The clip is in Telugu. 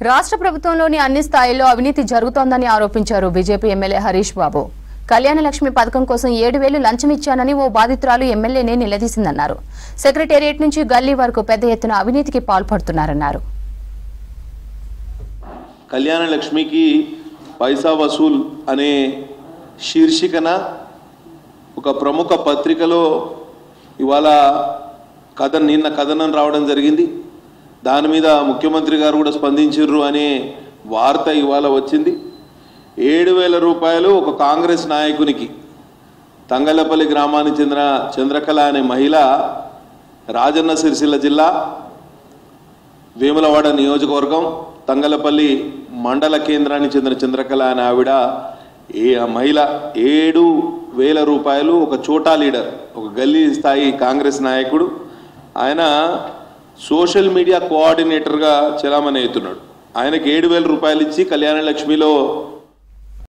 రాష్ట్ర ప్రభుత్వంలోని అన్ని స్థాయిల్లో అవినీతి జరుగుతోందని ఆరోపించారు బీజేపీ ఎమ్మెల్యే హరీష్ బాబు. కళ్యాణ లక్ష్మి పథకం కోసం 7,000 లంచం ఇచ్చానని ఓ బాధితురాలు ఎమ్మెల్యేనే నిలదీసిందన్నారు. సెక్రటేరియట్ నుంచి గల్లీ వరకు పెద్ద ఎత్తున అవినీతికి పాల్పడుతున్నారన్నారు. కళ్యాణ లక్ష్మికి పైసా వసూల్ అనే శీర్షికన ఒక ప్రముఖ పత్రికలో ఇవాళ నిన్న కథనం రావడం జరిగింది. దాని మీద ముఖ్యమంత్రి గారు కూడా స్పందించారు అనే వార్త ఇవాళ వచ్చింది. 7,000 రూపాయలు ఒక కాంగ్రెస్ నాయకునికి, తంగలపల్లి గ్రామానికి చెందిన చంద్రకళ అనే మహిళ, రాజన్న సిరిసిల్ల జిల్లా వేములవాడ నియోజకవర్గం తంగలపల్లి మండల కేంద్రానికి చెందిన చంద్రకళ అనే ఆవిడ మహిళ 7,000 రూపాయలు ఒక చోటా లీడర్, ఒక గల్లీ స్థాయి కాంగ్రెస్ నాయకుడు, ఆయన సోషల్ మీడియా కోఆర్డినేటర్గా చలామణి అవుతున్నాడు. ఆయనకి 7,000 రూపాయలు ఇచ్చి కళ్యాణ లక్ష్మిలో